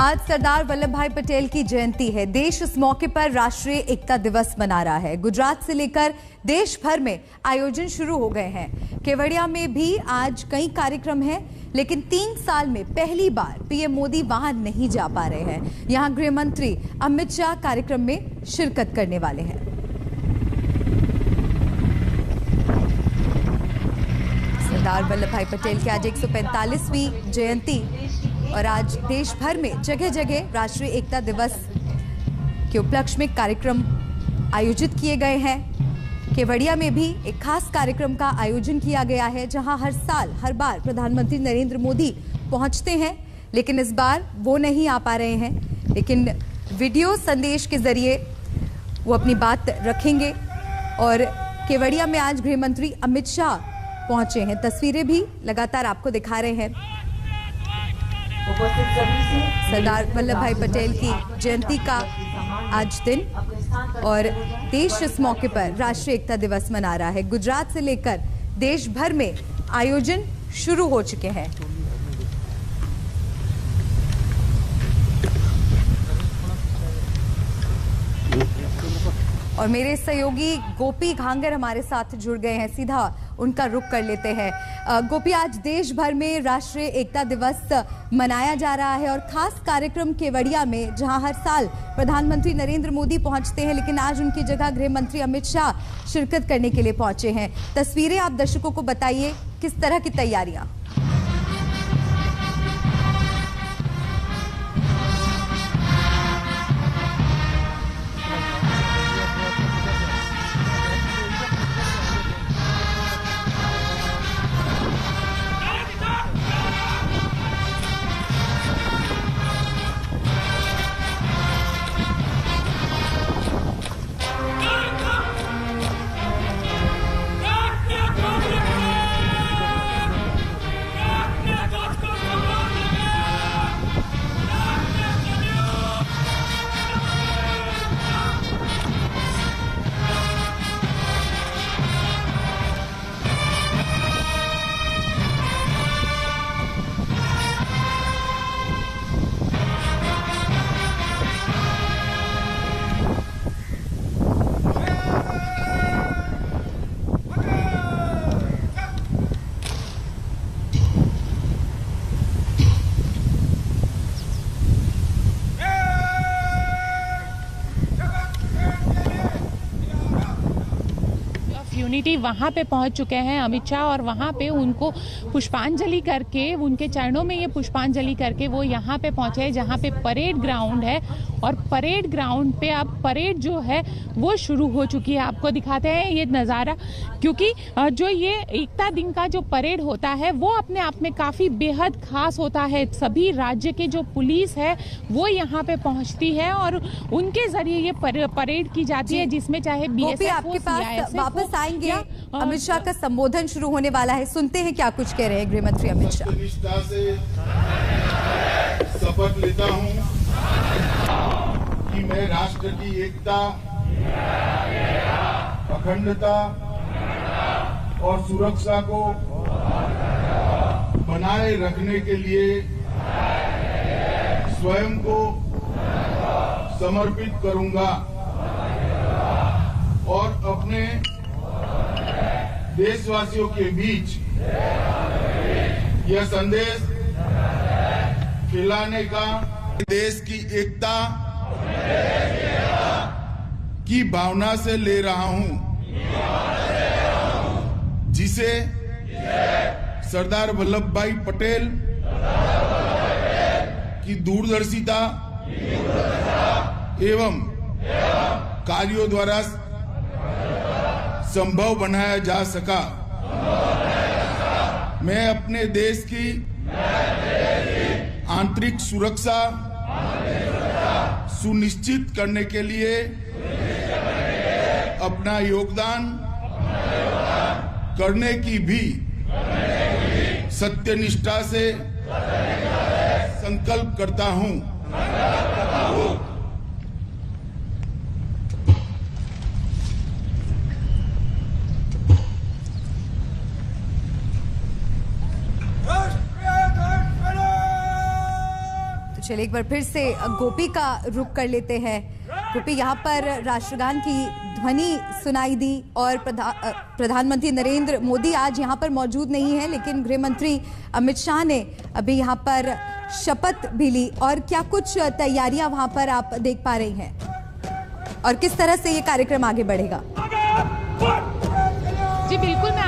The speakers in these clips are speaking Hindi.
आज सरदार वल्लभ भाई पटेल की जयंती है। देश इस मौके पर राष्ट्रीय एकता दिवस मना रहा है। गुजरात से लेकर देश भर में आयोजन शुरू हो गए हैं। केवड़िया में भी आज कई कार्यक्रम हैं, लेकिन 3 साल में पहली बार पीएम मोदी वहां नहीं जा पा रहे हैं। यहां गृह मंत्री अमित शाह कार्यक्रम में शिरकत करने वाले हैं। सरदार वल्लभ भाई पटेल की आज 145वीं जयंती और आज देश भर में जगह जगह राष्ट्रीय एकता दिवस के उपलक्ष्य में कार्यक्रम आयोजित किए गए हैं। केवड़िया में भी एक खास कार्यक्रम का आयोजन किया गया है, जहां हर बार प्रधानमंत्री नरेंद्र मोदी पहुंचते हैं, लेकिन इस बार वो नहीं आ पा रहे हैं। लेकिन वीडियो संदेश के जरिए वो अपनी बात रखेंगे। और केवड़िया में आज गृह मंत्री अमित शाह पहुंचे हैं। तस्वीरें भी लगातार आपको दिखा रहे हैं। सरदार वल्लभ भाई पटेल की जयंती का आज दिन और देश इस मौके पर राष्ट्रीय एकता दिवस मना रहा है। गुजरात से लेकर देश भर में आयोजन शुरू हो चुके हैं। और मेरे सहयोगी गोपी घांगर हमारे साथ जुड़ गए हैं, सीधा उनका रुख कर लेते हैं। गोपी, आज देश भर में राष्ट्रीय एकता दिवस मनाया जा रहा है और खास कार्यक्रम केवड़िया में, जहां हर साल प्रधानमंत्री नरेंद्र मोदी पहुंचते हैं, लेकिन आज उनकी जगह गृह मंत्री अमित शाह शिरकत करने के लिए पहुंचे हैं। तस्वीरें आप दर्शकों को बताइए, किस तरह की तैयारियां? यूनिटी वहाँ पे पहुँच चुके हैं अमित शाह, और वहाँ पे उनको पुष्पांजलि करके, उनके चरणों में ये पुष्पांजलि करके वो यहाँ पे पहुँचे हैं, जहाँ पे परेड ग्राउंड है। और परेड ग्राउंड पे अब परेड जो है वो शुरू हो चुकी है। आपको दिखाते हैं ये नज़ारा, क्योंकि जो ये एकता दिन का जो परेड होता है वो अपने आप में काफ़ी बेहद खास होता है। सभी राज्य के जो पुलिस है वो यहाँ पे पहुँचती है और उनके जरिए ये परेड की जाती है, जिसमें चाहे बीएसएफ आपके पास वापस आएंगे। अमित शाह का संबोधन शुरू होने वाला है, सुनते हैं क्या कुछ कह रहे हैं गृह मंत्री अमित शाह। शपथ लेता हूँ कि मैं राष्ट्र की एकता, अखंडता और सुरक्षा को बनाए रखने के लिए स्वयं को समर्पित करूंगा और अपने देशवासियों के बीच यह संदेश फैलाने का, देश की एकता की भावना से ले रहा हूं, जिसे सरदार वल्लभ भाई पटेल की दूरदर्शिता एवं कार्यों द्वारा संभव बनाया जा सका। मैं अपने देश की आंतरिक सुरक्षा सुनिश्चित करने के लिए अपना योगदान करने की भी सत्यनिष्ठा से संकल्प करता हूं। चलिए एक बार फिर से गोपी का रुख कर लेते हैं। गोपी, यहाँ पर राष्ट्रगान की ध्वनि सुनाई दी और प्रधानमंत्री नरेंद्र मोदी आज यहाँ पर मौजूद नहीं है, लेकिन गृह मंत्री अमित शाह ने अभी यहाँ पर शपथ भी ली। और क्या कुछ तैयारियां वहाँ पर आप देख पा रही हैं और किस तरह से ये कार्यक्रम आगे बढ़ेगा? जी बिल्कुल,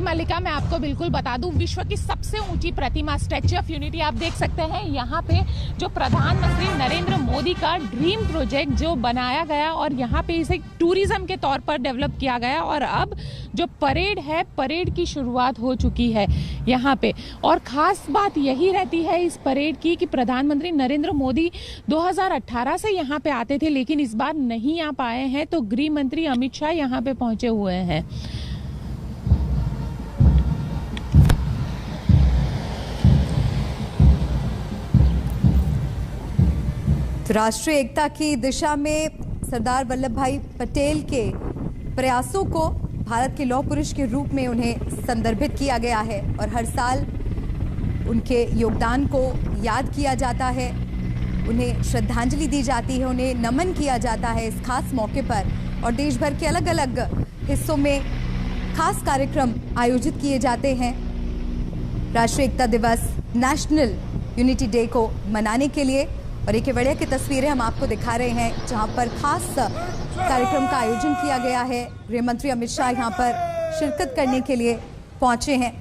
मल्लिका, मैं आपको बिल्कुल बता दूं, विश्व की सबसे ऊंची प्रतिमा स्टैच्यू ऑफ यूनिटी आप देख सकते हैं यहाँ पे, जो प्रधानमंत्री नरेंद्र मोदी का ड्रीम प्रोजेक्ट जो बनाया गया और यहाँ पे इसे टूरिज्म के तौर पर डेवलप किया गया। और अब जो परेड है, परेड की शुरुआत हो चुकी है यहाँ पे। और खास बात यही रहती है इस परेड की कि प्रधानमंत्री नरेंद्र मोदी 2018 से यहाँ पे आते थे, लेकिन इस बार नहीं आ पाए हैं, तो गृह मंत्री अमित शाह यहाँ पे पहुंचे हुए हैं। तो राष्ट्रीय एकता की दिशा में सरदार वल्लभ भाई पटेल के प्रयासों को भारत के लौह पुरुष के रूप में उन्हें संदर्भित किया गया है और हर साल उनके योगदान को याद किया जाता है, उन्हें श्रद्धांजलि दी जाती है, उन्हें नमन किया जाता है इस खास मौके पर। और देश भर के अलग अलग हिस्सों में खास कार्यक्रम आयोजित किए जाते हैं राष्ट्रीय एकता दिवस, नेशनल यूनिटी डे को मनाने के लिए। और ये केवड़िया की तस्वीरें हम आपको दिखा रहे हैं जहां पर खास कार्यक्रम का आयोजन किया गया है। गृह मंत्री अमित शाह यहां पर शिरकत करने के लिए पहुंचे हैं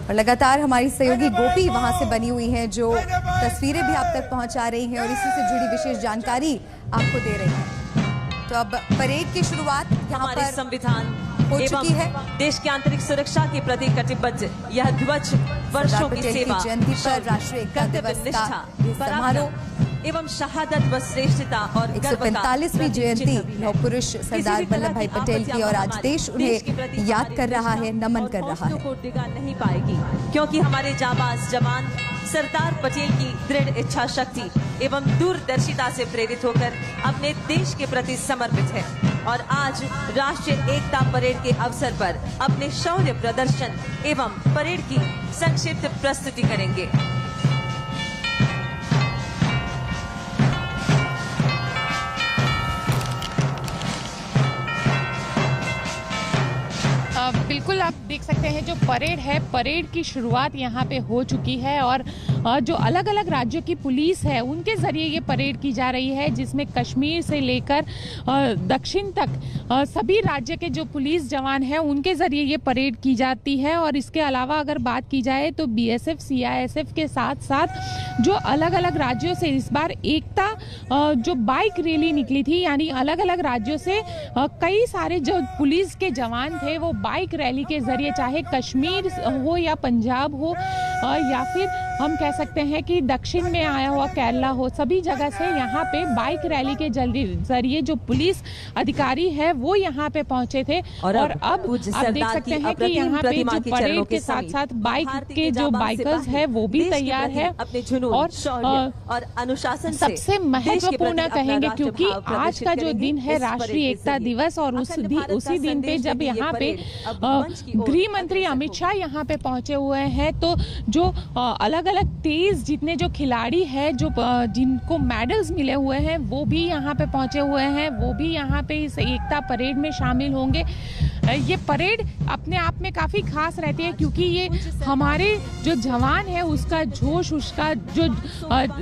और लगातार हमारी सहयोगी गोपी वहां से बनी हुई है, जो तस्वीरें भी आप तक पहुंचा रही हैं और इसी से जुड़ी विशेष जानकारी आपको दे रही है। तो अब परेड की शुरुआत यहाँ पर संविधान हो चुकी है। देश की आंतरिक सुरक्षा के प्रति कटिबद्ध यह ध्वज वर्षों की सेवा, जयंती पर राष्ट्रीय एकता दिवस का समारोह एवं शहादत व श्रेष्ठता और 145वीं जयंती लौह पुरुष सरदार वल्लभ भाई पटेल की, और आज देश उन्हें याद कर रहा है, नमन कर रहा है। को डिगा नहीं पाएगी, क्योंकि हमारे जाबाज जवान सरदार पटेल की दृढ़ इच्छा शक्ति एवं दूरदर्शिता से प्रेरित होकर अपने देश के प्रति समर्पित है और आज राष्ट्रीय एकता परेड के अवसर पर अपने शौर्य प्रदर्शन एवं परेड की संक्षिप्त प्रस्तुति करेंगे। बिल्कुल, आप देख सकते हैं जो परेड है, परेड की शुरुआत यहाँ पे हो चुकी है और जो अलग अलग राज्यों की पुलिस है उनके ज़रिए ये परेड की जा रही है, जिसमें कश्मीर से लेकर दक्षिण तक सभी राज्य के जो पुलिस जवान हैं उनके ज़रिए ये परेड की जाती है। और इसके अलावा अगर बात की जाए तो BSF, CISF के साथ साथ जो अलग अलग राज्यों से इस बार एकता जो बाइक रैली निकली थी, यानी अलग अलग राज्यों से कई सारे जो पुलिस के जवान थे वो बाइक रैली के जरिए, चाहे कश्मीर हो या पंजाब हो या फिर हम कह सकते हैं कि दक्षिण में आया हुआ केरला हो, सभी जगह से यहाँ पे बाइक रैली के जरिए जो पुलिस अधिकारी है वो यहाँ पे पहुंचे थे। और अब आप देख सकते हैं कि यहाँ पे जो परेड के साथ साथ बाइक के जो बाइकर्स है वो भी तैयार है और अनुशासन सबसे महत्वपूर्ण कहेंगे, क्योंकि आज का जो दिन है राष्ट्रीय एकता दिवस और उसी दिन पे जब यहाँ पे गृह मंत्री अमित शाह यहाँ पे पहुंचे हुए हैं, तो जो अलग अलग तेज जितने जो खिलाड़ी हैं जो जिनको मेडल्स मिले हुए हैं वो भी यहाँ पे पहुंचे हुए हैं, वो भी यहाँ पे इस एकता परेड में शामिल होंगे। ये परेड अपने आप में काफ़ी खास रहती है, क्योंकि ये हमारे जो जवान है उसका जोश, उसका जो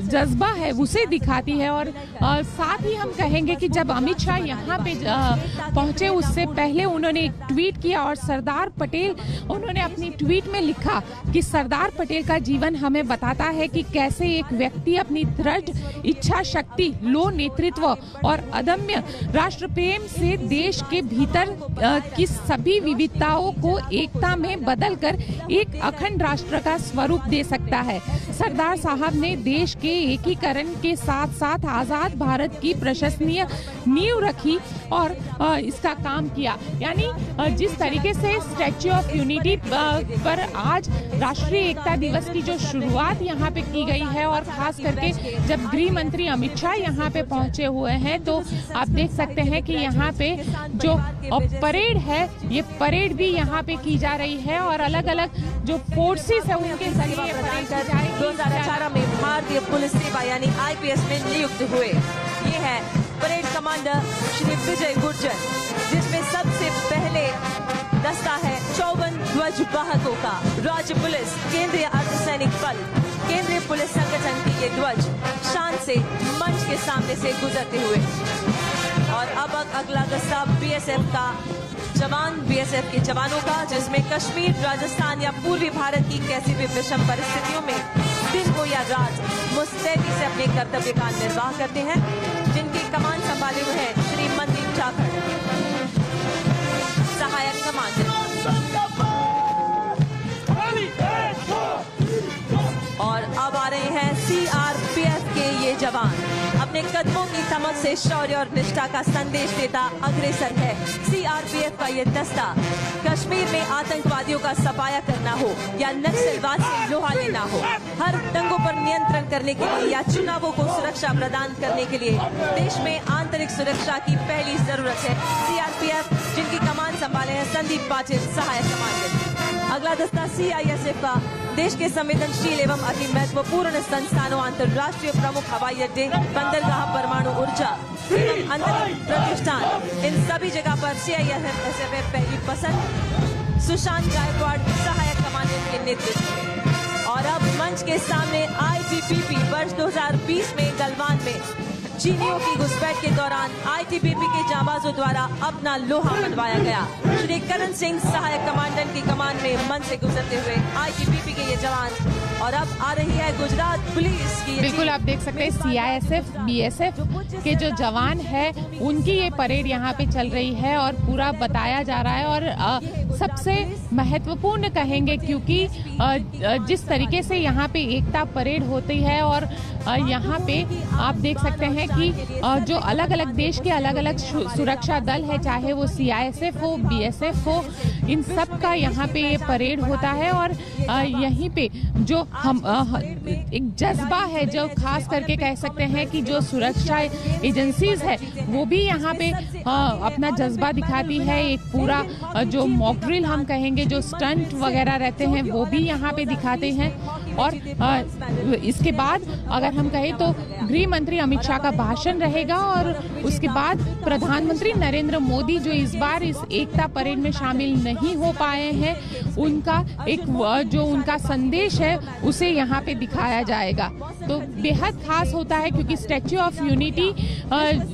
जज्बा है उसे दिखाती है। और साथ ही हम कहेंगे कि जब अमित शाह यहाँ पे पहुँचे उससे पहले उन्होंने एक ट्वीट किया और सरदार पटेल, उन्होंने अपनी ट्वीट में लिखा कि सरदार पटेल का जीवन हमें बताता है कि कैसे एक व्यक्ति अपनी दृढ़ इच्छा शक्ति, लो नेतृत्व और अदम्य राष्ट्र प्रेम से देश के भीतर की सभी विविधताओं को एकता में बदलकर एक अखंड राष्ट्र का स्वरूप दे सकता है। सरदार साहब ने देश के एकीकरण के साथ साथ आजाद भारत की प्रशंसनीय नींव रखी और इसका काम किया। यानी जिस तरीके से स्टैच्यू ऑफ यूनिटी पर आज राष्ट्रीय एकता दिवस की जो शुरुआत यहाँ पे की गई है और खास करके जब गृह मंत्री अमित शाह यहाँ पे पहुंचे हुए हैं, तो आप देख सकते हैं कि यहाँ पे जो परेड है है ये परेड भी यहाँ पे की जा रही है और अलग अलग जो फोर्सेस है उनके जरिए परेड की जा रही है। 2018 में भारतीय पुलिस सेवा यानी IPS में नियुक्त हुए। ये है परेड कमांडर श्री विजय गुर्जर, जिसमें सबसे पहले दस्ता है 54 ध्वज वाहकों का। राज्य पुलिस, केंद्रीय अर्धसैनिक बल, केंद्रीय पुलिस संगठन की ये ध्वज शान से मंच के सामने से गुजरते हुए। और अब अगला दस्ता BSF का जवान, BSF के जवानों का, जिसमें कश्मीर, राजस्थान या पूर्वी भारत की कैसी भी विषम परिस्थितियों में दिन हो या रात मुस्तैदी से अपने कर्तव्य का निर्वाह करते हैं, जिनकी कमान संभाले हुए हैं श्री मनदीप ठाकुर, सहायक कमांडर। और अब आ रहे हैं CRPF के ये जवान, अपने कदमों की चमक से शौर्य और निष्ठा का संदेश देता अग्रसर है। CRPF का ये दस्ता कश्मीर में आतंकवादियों का सफाया करना हो या नक्सलवाद से लोहा लेना हो, हर दंगों पर नियंत्रण करने के लिए या चुनावों को सुरक्षा प्रदान करने के लिए देश में आंतरिक सुरक्षा की पहली जरूरत है। CRPF जिनकी कमान संभाले हैं संदीप पाटिल, सहायक कमांडर। अगला दस्ता CISF का, देश के संवेदनशील एवं अति महत्वपूर्ण संस्थानों, अंतर्राष्ट्रीय प्रमुख हवाई अड्डे, बंदरगाह, परमाणु ऊर्जा एवं अंतरिक्ष प्रतिष्ठान, इन सभी जगह पर CISF पहली पसंद सुशांत गायकवाड़, सहायक कमांडर के नेतृत्व में। और अब मंच के सामने ITBP वर्ष 2020 में गलवान में चीनियों की घुसपैठ के दौरान ITBP के जांबाजों द्वारा अपना लोहा मनवाया गया। श्री करण सिंह, सहायक कमांडेंट की कमान में मंच से गुजरते हुए ITBP के ये जवान। और अब आ रही है गुजरात पुलिस की। बिल्कुल आप देख सकते हैं CISF, BSF के जो जवान है उनकी ये परेड यहाँ पे चल रही है और पूरा बताया जा रहा है। और सबसे महत्वपूर्ण कहेंगे क्योंकि जिस तरीके से यहाँ पे एकता परेड होती है और यहाँ पे आप देख सकते हैं कि जो अलग अलग देश के अलग अलग सुरक्षा दल है, चाहे वो CISF हो, BSF हो, इन सब का यहाँ पे ये परेड होता है। और यहीं पे जो हम एक जज्बा है, जो खास करके कह सकते हैं कि जो सुरक्षा एजेंसीज है वो भी यहाँ पे अपना जज्बा दिखाती है। एक पूरा जो मॉक ड्रिल हम कहेंगे, जो स्टंट वगैरह रहते हैं वो भी यहाँ पे दिखाते हैं। और इसके बाद अगर हम कहें तो गृह मंत्री अमित शाह का भाषण रहेगा और उसके बाद प्रधानमंत्री नरेंद्र मोदी जो इस बार इस एकता परेड में शामिल नहीं हो पाए हैं, उनका एक जो उनका संदेश है उसे यहाँ पे दिखाया जाएगा। तो बेहद खास होता है क्योंकि स्टैच्यू ऑफ यूनिटी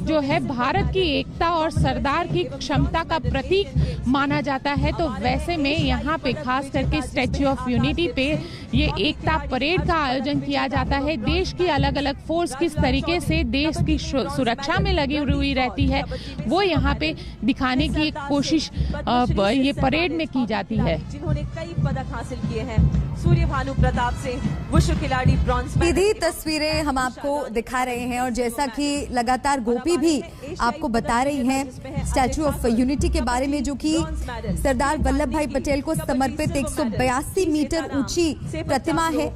जो है भारत की एकता और सरदार की क्षमता का प्रतीक माना जाता है। तो वैसे में यहाँ पे खास करके स्टैच्यू ऑफ यूनिटी पे ये एकता परेड का आयोजन किया जाता है। देश की अलग अलग फोर्स किस तरीके से देश की सुरक्षा में लगी हुई रहती है वो यहाँ पे दिखाने की एक कोशिश ये परेड में की जाती है। जिन्होंने कई पदक हासिल किए हैं, सूर्य भानु प्रताप से विश्व खिलाड़ी ब्रॉन्ज। सीधी तस्वीरें हम आपको दिखा रहे हैं और जैसा कि लगातार गोपी भी आपको बता रही हैं स्टैच्यू ऑफ यूनिटी के बारे में, जो कि सरदार वल्लभ भाई पटेल को समर्पित 182 मीटर ऊंची प्रतिमा है।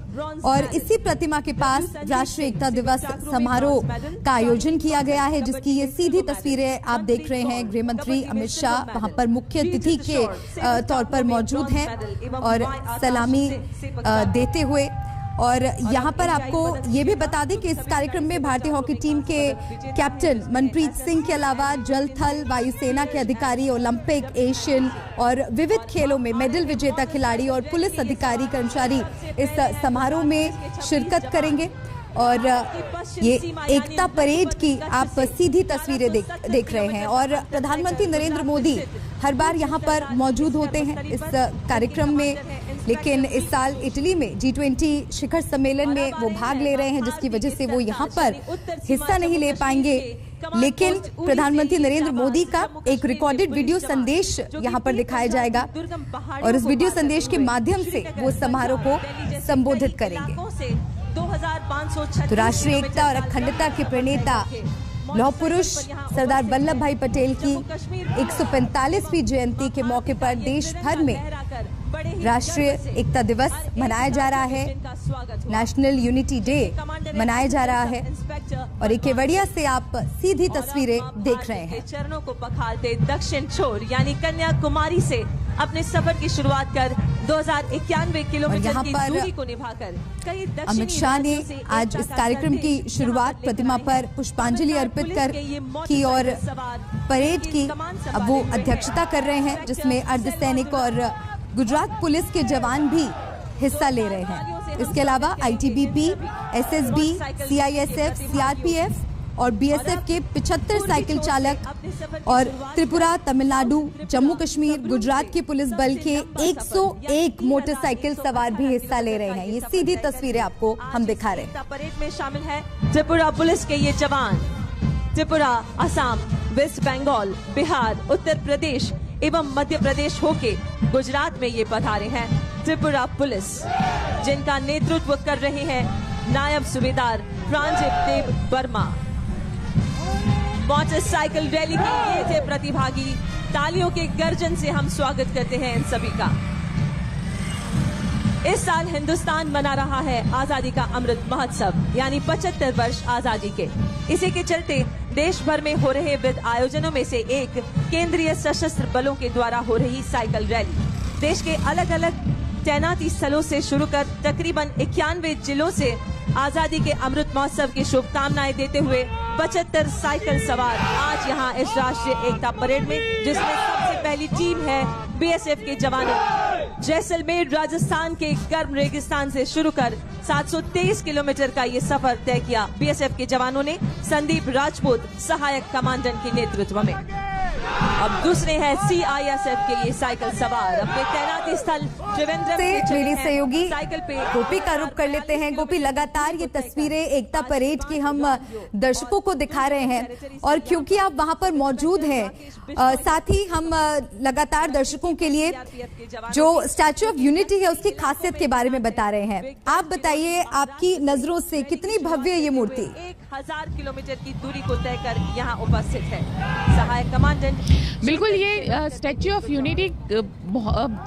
और इसी प्रतिमा के पास राष्ट्रीय एकता दिवस समारोह का आयोजन किया गया है, जिसकी ये सीधी तस्वीरें आप देख रहे हैं। गृह मंत्री अमित शाह वहां पर मुख्य अतिथि के तौर पर मौजूद हैं और सलामी देते हुए। और यहाँ पर आपको ये भी बता दें कि इस कार्यक्रम में भारतीय हॉकी टीम के कैप्टन मनप्रीत सिंह के अलावा जल थल वायुसेना के अधिकारी, ओलंपिक, एशियन और विविध खेलों में मेडल विजेता खिलाड़ी और पुलिस अधिकारी कर्मचारी इस समारोह में शिरकत करेंगे। और ये एकता परेड की आप सीधी तस्वीरें देख रहे हैं। और प्रधानमंत्री नरेंद्र मोदी हर बार यहाँ पर मौजूद होते हैं इस कार्यक्रम में, लेकिन इस साल इटली में G20 शिखर सम्मेलन में वो भाग ले रहे हैं, जिसकी वजह से वो यहाँ पर हिस्सा नहीं ले पाएंगे। लेकिन प्रधानमंत्री नरेंद्र मोदी का एक रिकॉर्डेड वीडियो संदेश यहाँ पर दिखाया जाएगा और इस वीडियो संदेश के माध्यम से वो समारोह को संबोधित करेंगे। तो राष्ट्रीय एकता और अखंडता के प्रणेता लौह पुरुष सरदार वल्लभ भाई पटेल की 145वीं जयंती के मौके पर देश भर में राष्ट्रीय एकता दिवस मनाया जा रहा है, नेशनल यूनिटी डे मनाया जा रहा है और एक केवड़िया से आप सीधी तस्वीरें देख रहे हैं। चरणों को पखालते दक्षिण छोर यानी कन्याकुमारी से अपने सफर की शुरुआत कर 2091 किलोमीटर की दूरी को निभाकर कई अमित शाह ने आज इस कार्यक्रम की शुरुआत प्रतिमा पर पुष्पांजलि अर्पित कर की और परेड की अब वो अध्यक्षता कर रहे हैं, जिसमें अर्धसैनिक और गुजरात पुलिस के जवान भी हिस्सा ले रहे हैं। इसके अलावा आईटीबीपी, एसएसबी, सीआईएसएफ, सीआरपीएफ और बीएसएफ के 75 साइकिल चालक और त्रिपुरा, तमिलनाडु, जम्मू कश्मीर, गुजरात के पुलिस बल के 101 मोटरसाइकिल सवार भी हिस्सा ले रहे हैं। ये सीधी तस्वीरें आपको हम दिखा रहे हैं। परेड में शामिल है त्रिपुरा पुलिस के ये जवान त्रिपुरा, असम, वेस्ट बंगाल, बिहार, उत्तर प्रदेश एवं मध्य प्रदेश होके गुजरात में ये पधारे हैं। त्रिपुरा पुलिस जिनका नेतृत्व कर रहे हैं नायब सूबेदार प्रांजल देव वर्मा। मोटरसाइकिल रैली के ये थे प्रतिभागी। तालियों के गर्जन से हम स्वागत करते हैं इन सभी का। इस साल हिंदुस्तान मना रहा है आजादी का अमृत महोत्सव यानी 75 वर्ष आजादी के। इसी के चलते देश भर में हो रहे विविध आयोजनों में से एक केंद्रीय सशस्त्र बलों के द्वारा हो रही साइकिल रैली। देश के अलग अलग तैनाती स्थलों से शुरू कर तकरीबन 91 जिलों से आजादी के अमृत महोत्सव की शुभकामनाएं देते हुए 75 साइकिल सवार आज यहाँ इस राष्ट्रीय एकता परेड में, जिसमें सबसे पहली टीम है बीएसएफ के जवानों। जैसलमेर राजस्थान के गर्म रेगिस्तान से शुरू कर 723 किलोमीटर का ये सफर तय किया बीएसएफ के जवानों ने संदीप राजपूत सहायक कमांडेंट के नेतृत्व में। अब दूसरे हैं सीआईएसएफ के ये साइकिल सवार अपने तैनाती स्थल त्रिवेंद्रम से मेरी सहयोगी साइकिल पे गोपी का रुख कर लेते हैं। गोपी, लगातार ये तस्वीरें एकता परेड की हम दर्शकों को दिखा रहे हैं और क्योंकि आप वहां पर मौजूद हैं, साथ ही हम लगातार दर्शकों के लिए जो स्टैच्यू ऑफ यूनिटी है उसकी खासियत के बारे में बता रहे हैं। आप बताइए, आपकी नजरों से कितनी भव्य ये मूर्ति? 1000 किलोमीटर की दूरी को तय कर यहाँ उपस्थित है सहायक कमांडेंट। बिल्कुल, ये स्टैच्यू ऑफ यूनिटी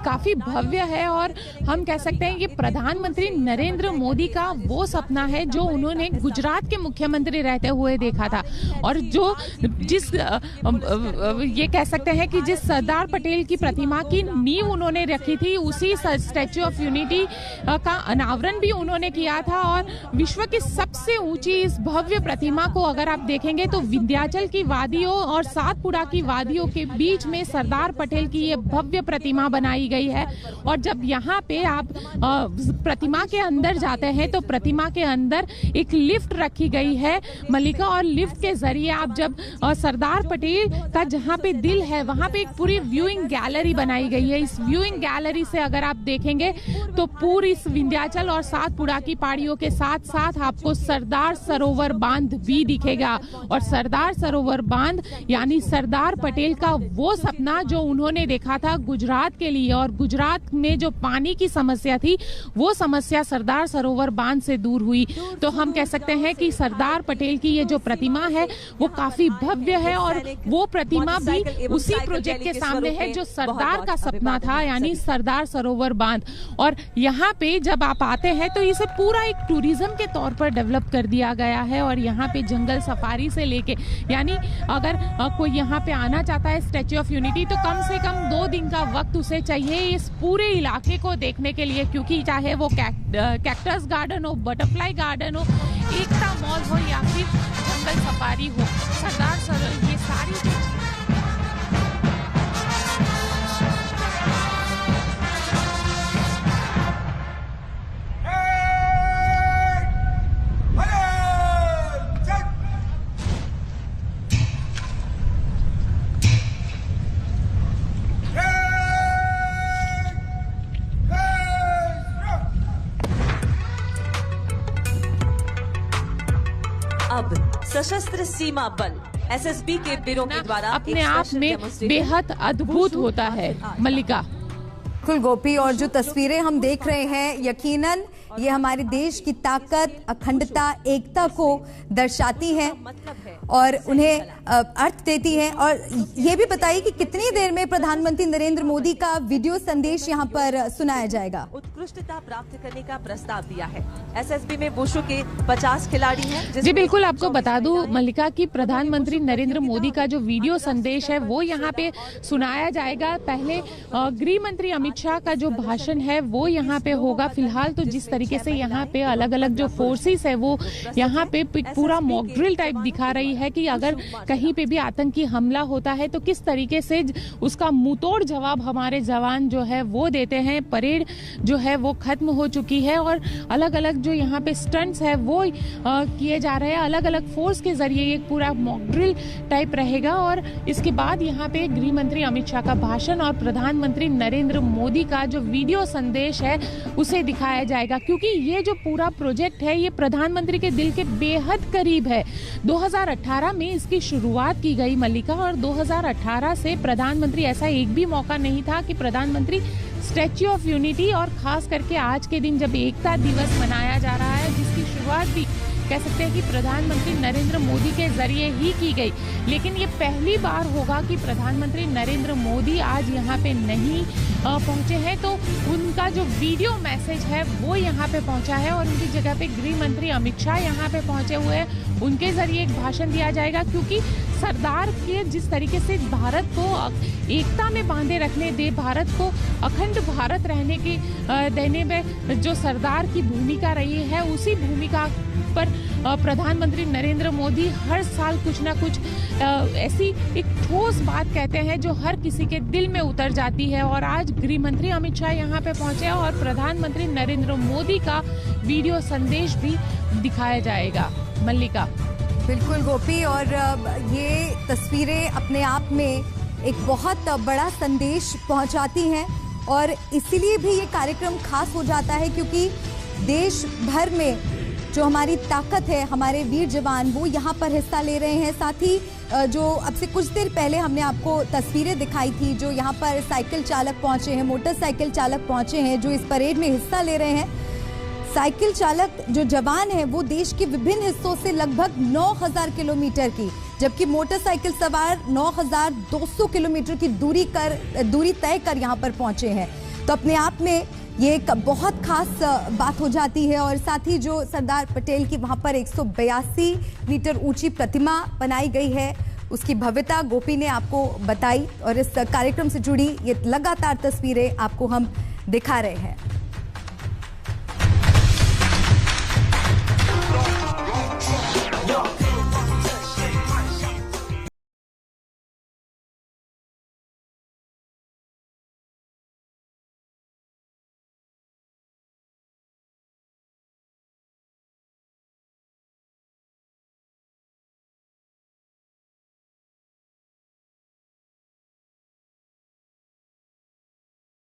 काफी भव्य है और हम कह सकते हैं ये प्रधानमंत्री नरेंद्र मोदी का वो सपना है जो उन्होंने गुजरात के मुख्यमंत्री रहते हुए देखा था और जो ये कह सकते हैं कि जिस सरदार पटेल की प्रतिमा की नींव उन्होंने रखी थी, उसी स्टैच्यू ऑफ यूनिटी का अनावरण भी उन्होंने किया था। और विश्व की सबसे ऊंची इस भव्य प्रतिमा को अगर आप देखेंगे तो विंध्याचल की वादियों और सातपुड़ा की वादियों के बीच में सरदार पटेल की ये भव्य प्रतिमा बनाई गई है। और जब यहाँ पे आप प्रतिमा के अंदर जाते हैं तो प्रतिमा के अंदर एक लिफ्ट रखी गई है मल्लिका, और लिफ्ट के जरिए आप जब सरदार पटेल का जहाँ पे दिल है वहाँ पे एक पूरी व्यूइंग गैलरी बनाई गई है। इस व्यूइंग गैलरी से अगर आप देखेंगे तो पूरी विंध्याचल और सातपुड़ा की पहाड़ियों के साथ साथ आपको सरदार सरोवर बांध भी दिखेगा। और सरदार सरोवर बांध यानी सरदार पटेल का वो सपना जो उन्होंने देखा था गुजरात के लिए, और गुजरात में जो पानी की समस्या थी वो समस्या सरदार सरोवर बांध से दूर हुई। तो हम कह सकते हैं कि सरदार पटेल की ये जो प्रतिमा है वो काफी भव्य है और वो प्रतिमा भी उसी प्रोजेक्ट के सामने है जो सरदार का सपना था, यानी सरदार सरोवर बांध। और यहाँ पे जब आप आते हैं तो इसे पूरा एक टूरिज्म के तौर पर डेवलप कर दिया गया है और यहाँ पे जंगल सफारी से लेके, यानी अगर कोई यहाँ पे आना चाहता है स्टैच्यू ऑफ यूनिटी तो कम से कम 2 दिन का वक्त उसे चाहिए इस पूरे इलाके को देखने के लिए, क्योंकि चाहे वो कैक्टस गार्डन हो, बटरफ्लाई गार्डन हो, एकता मॉल हो या फिर जंगल सफारी हो, सरदार सरोवर, ये सारी चीजें। अब सशस्त्र सीमा बल एसएसबी के वीरों के द्वारा अपने आप में बेहद अद्भुत होता है। मल्लिका, बिल्कुल गोपी, और जो तस्वीरें हम देख रहे हैं यकीनन ये हमारे देश की ताकत, अखंडता, एकता को दर्शाती हैं और उन्हें अर्थ देती हैं। और ये भी बताइए कि कितनी देर में प्रधानमंत्री नरेंद्र मोदी का वीडियो संदेश यहाँ पर सुनाया जाएगा? उत्कृष्टता प्राप्त करने का प्रस्ताव दिया है। एसएसबी में वुशु के 50 खिलाड़ी हैं। जी बिल्कुल, आपको बता दूं मल्लिका कि प्रधानमंत्री नरेंद्र मोदी का जो वीडियो संदेश है वो यहाँ पे सुनाया जाएगा। पहले गृह मंत्री अमित शाह का जो भाषण है वो यहाँ पे होगा। फिलहाल तो जिस तरीके से यहाँ पे अलग अलग जो फोर्सेस है वो यहाँ पे पूरा मॉक ड्रिल टाइप दिखा रही है कि अगर कहीं पे भी आतंकी हमला होता है तो किस तरीके से उसका मुंहतोड़ जवाब हमारे जवान जो है वो देते हैं। परेड जो है वो खत्म हो चुकी है और अलग अलग जो यहाँ पे स्टंट्स है वो किए जा रहे हैं। अलग अलग फोर्स के जरिए ये पूरा मॉक ड्रिल टाइप रहेगा और इसके बाद यहाँ पे गृह मंत्री अमित शाह का भाषण और प्रधानमंत्री नरेंद्र मोदी का जो वीडियो संदेश है उसे दिखाया जाएगा। क्योंकि ये जो पूरा प्रोजेक्ट है ये प्रधानमंत्री के दिल के बेहद करीब है। 2018 में इसकी शुरुआत की गई मल्लिका, और 2018 से प्रधानमंत्री ऐसा एक भी मौका नहीं था कि प्रधानमंत्री स्टैच्यू ऑफ यूनिटी और खास करके आज के दिन जब एकता दिवस मनाया जा रहा है जिसकी शुरुआत भी कह सकते हैं कि प्रधानमंत्री नरेंद्र मोदी के जरिए ही की गई, लेकिन ये पहली बार होगा कि प्रधानमंत्री नरेंद्र मोदी आज यहाँ पे नहीं पहुंचे हैं। तो उनका जो वीडियो मैसेज है वो यहाँ पे पहुंचा है और उनकी जगह पे गृह मंत्री अमित शाह यहाँ पे पहुंचे हुए हैं। उनके जरिए एक भाषण दिया जाएगा क्योंकि सरदार के जिस तरीके से भारत को एकता में बांधे रखने दे, भारत को अखंड भारत रहने की देने में जो सरदार की भूमिका रही है उसी भूमिका पर प्रधानमंत्री नरेंद्र मोदी हर साल कुछ ना कुछ ऐसी एक ठोस बात कहते हैं जो हर किसी के दिल में उतर जाती है। और आज गृह मंत्री अमित शाह यहाँ पे पहुंचे और प्रधानमंत्री नरेंद्र मोदी का वीडियो संदेश भी दिखाया जाएगा। मल्लिका। बिल्कुल गोपी, और ये तस्वीरें अपने आप में एक बहुत बड़ा संदेश पहुंचाती हैं और इसीलिए भी ये कार्यक्रम खास हो जाता है क्योंकि देश भर में जो हमारी ताकत है, हमारे वीर जवान वो यहाँ पर हिस्सा ले रहे हैं। साथ ही जो अब से कुछ देर पहले हमने आपको तस्वीरें दिखाई थी जो यहाँ पर साइकिल चालक पहुँचे हैं, मोटरसाइकिल चालक पहुँचे हैं जो इस परेड में हिस्सा ले रहे हैं। साइकिल चालक जो जवान हैं वो देश के विभिन्न हिस्सों से लगभग 9000 किलोमीटर की, जबकि मोटरसाइकिल सवार 9200 किलोमीटर की दूरी तय कर यहाँ पर पहुँचे हैं। तो अपने आप में ये एक बहुत खास बात हो जाती है। और साथ ही जो सरदार पटेल की वहाँ पर 182 मीटर ऊंची प्रतिमा बनाई गई है उसकी भव्यता गोपी ने आपको बताई और इस कार्यक्रम से जुड़ी ये लगातार तस्वीरें आपको हम दिखा रहे हैं।